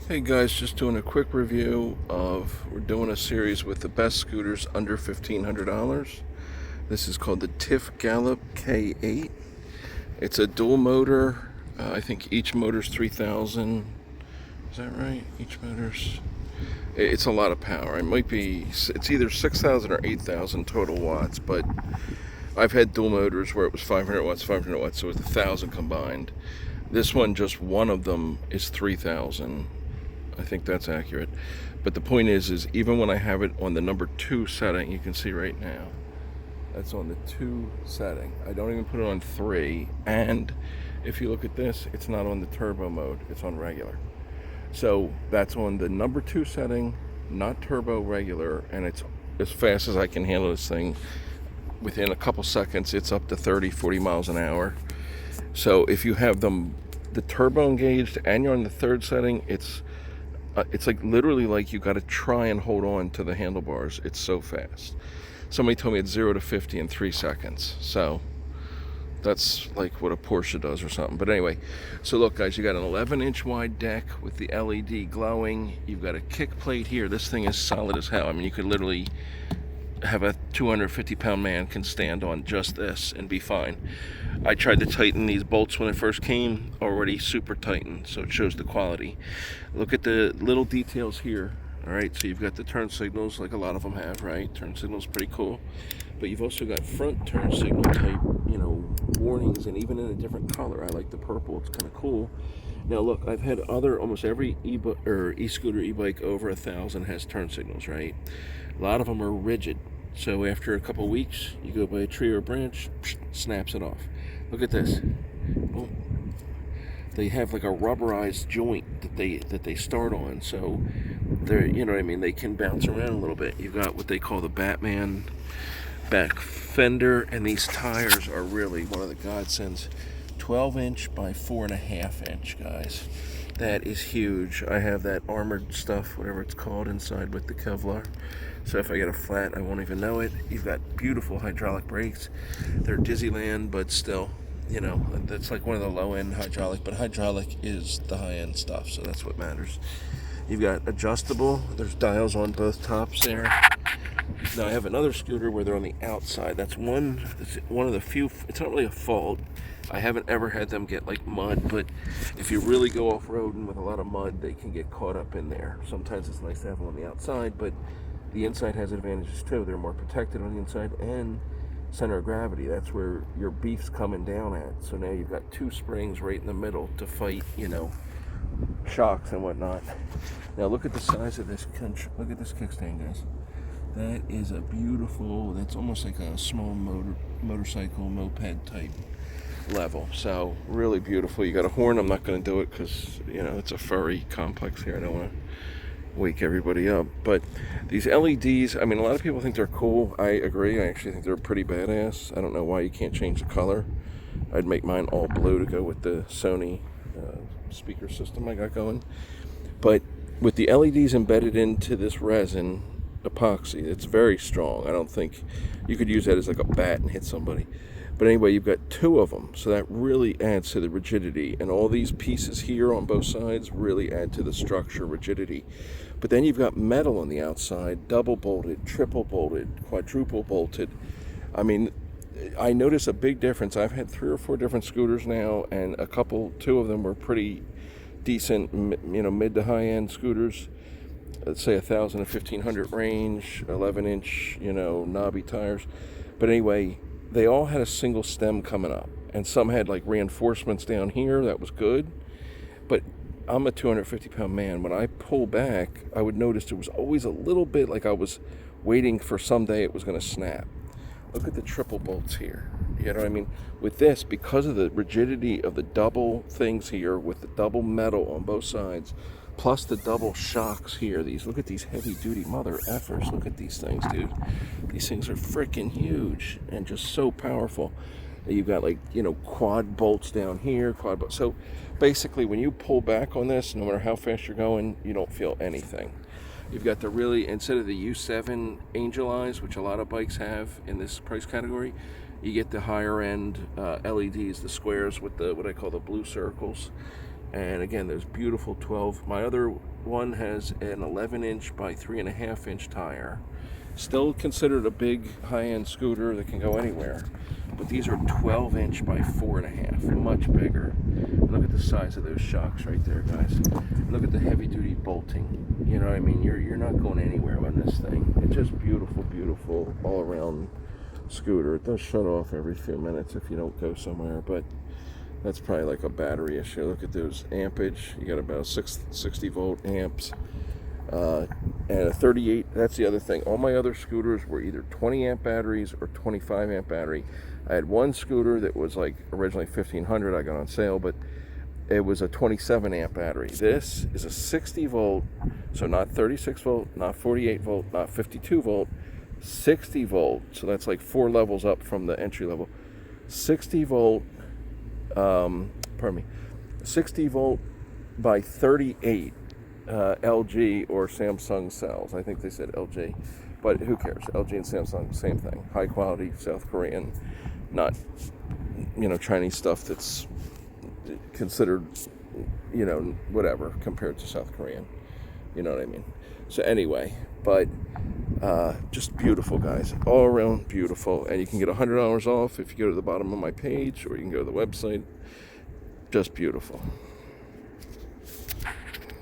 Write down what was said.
Hey guys, just doing a quick review we're doing a series with the best scooters under $1,500. This is called the TIF Gallop K8. It's a dual motor. I think each motor's 3,000. Is that right? Each motor's... It's a lot of power. It's either 6,000 or 8,000 total watts, but I've had dual motors where it was 500 watts, 500 watts, so it's 1,000 combined. This one, just one of them is 3,000. I think that's accurate. But the point is even when I have it on the number 2 setting, you can see right now, that's on the 2 setting. I don't even put it on 3. And if you look at this, it's not on the turbo mode, it's on regular. So that's on the number 2 setting, not turbo, regular, and it's as fast as I can handle this thing. Within a couple seconds, it's up to 30, 40 miles an hour. So if you have the turbo engaged and you're on the 3rd setting, it's like literally like you got to try and hold on to the handlebars. It's so fast. Somebody told me it's 0 to 50 in 3 seconds. So that's like what a Porsche does or something. But anyway, so look guys, you got an 11-inch wide deck with the LED glowing. You've got a kick plate here. This thing is solid as hell. I mean, you could literally have a 250-pound man can stand on just this and be fine. I tried to tighten these bolts when it first came, already super tightened, so it shows the quality. Look at the little details here. All right, so you've got the turn signals like a lot of them have, right? Turn signals, pretty cool. But you've also got front turn signal type, warnings, and even in a different color. I like the purple, it's kind of cool. Now look, I've had almost every e-scooter, e-bike over 1,000 has turn signals, right? A lot of them are rigid. So after a couple weeks, you go by a tree or a branch, snaps it off. Look at this. Oh, they have like a rubberized joint that they start on, so they're, you know what I mean, they can bounce around a little bit. You've got what they call the Batman back fender, and these tires are really one of the godsends. 12-inch by 4.5-inch, guys. That is huge. I have that armored stuff, whatever it's called, inside with the Kevlar. So if I get a flat, I won't even know it. You've got beautiful hydraulic brakes. They're Disneyland, but still, that's like one of the low-end hydraulic. But hydraulic is the high-end stuff, so that's what matters. You've got adjustable. There's dials on both tops there. Now I have another scooter where they're on the outside. That's one of the few. It's not really a fault. I haven't ever had them get like mud, but if you really go off-roading with a lot of mud, they can get caught up in there. Sometimes it's nice to have them on the outside, but the inside has advantages too. They're more protected on the inside, and center of gravity, that's where your beef's coming down at. So now you've got 2 springs right in the middle to fight, shocks and whatnot. Now look at the size of this. Look at this kickstand, guys. That is a beautiful, that's almost like a small motorcycle, moped type level. So really beautiful. You got a horn. I'm not going to do it because, it's a furry complex here. I don't want to wake everybody up. But these LEDs, I mean, a lot of people think they're cool. I agree. I actually think they're pretty badass. I don't know why you can't change the color. I'd make mine all blue to go with the Sony speaker system I got going. But with the LEDs embedded into this resin epoxy, it's very strong. I don't think you could use that as like a bat and hit somebody. But anyway, you've got 2 of them, so that really adds to the rigidity. And all these pieces here on both sides really add to the structure, rigidity. But then you've got metal on the outside, double bolted, triple bolted, quadruple bolted. I mean, I notice a big difference. I've had 3 or 4 different scooters now, and 2 of them were pretty decent, mid to high end scooters. Let's say 1,000 to 1,500 range, 11-inch, knobby tires. But anyway, they all had a single stem coming up, and some had like reinforcements down here. That was good. But I'm a 250-pound man. When I pull back, I would notice there was always a little bit like I was waiting for someday it was going to snap. Look at the triple bolts here. You know what I mean? With this, because of the rigidity of the double things here, with the double metal on both sides, plus the double shocks here. Look at these heavy-duty mother effers. Look at these things, dude. These things are freaking huge and just so powerful. You've got quad bolts down here, So basically, when you pull back on this, no matter how fast you're going, you don't feel anything. You've got instead of the U7 Angel Eyes, which a lot of bikes have in this price category, you get the higher end LEDs, the squares with what I call the blue circles. And again, there's beautiful 12. My other one has an 11-inch by 3.5-inch tire. Still considered a big high-end scooter that can go anywhere. But these are 12-inch by 4.5, much bigger. Look at the size of those shocks right there, guys. Look at the heavy-duty bolting. You know what I mean? You're not going anywhere on this thing. It's just beautiful, beautiful all-around scooter. It does shut off every few minutes if you don't go somewhere, but that's probably like a battery issue. Look at those ampage. You got about 60 volt amps. And a 38, that's the other thing. All my other scooters were either 20 amp batteries or 25 amp battery. I had one scooter that was like originally 1500, I got on sale, but it was a 27 amp battery. This is a 60 volt, so not 36 volt, not 48 volt, not 52 volt, 60 volt. So that's like 4 levels up from the entry level. 60 volt, 60 volt by 38 LG or Samsung cells. I think they said LG, but who cares? LG and Samsung, same thing. High quality South Korean, not Chinese stuff that's considered whatever compared to South Korean. You know what I mean? So anyway, but just beautiful, guys, all around beautiful. And you can get $100 off if you go to the bottom of my page, or you can go to the website. Just beautiful.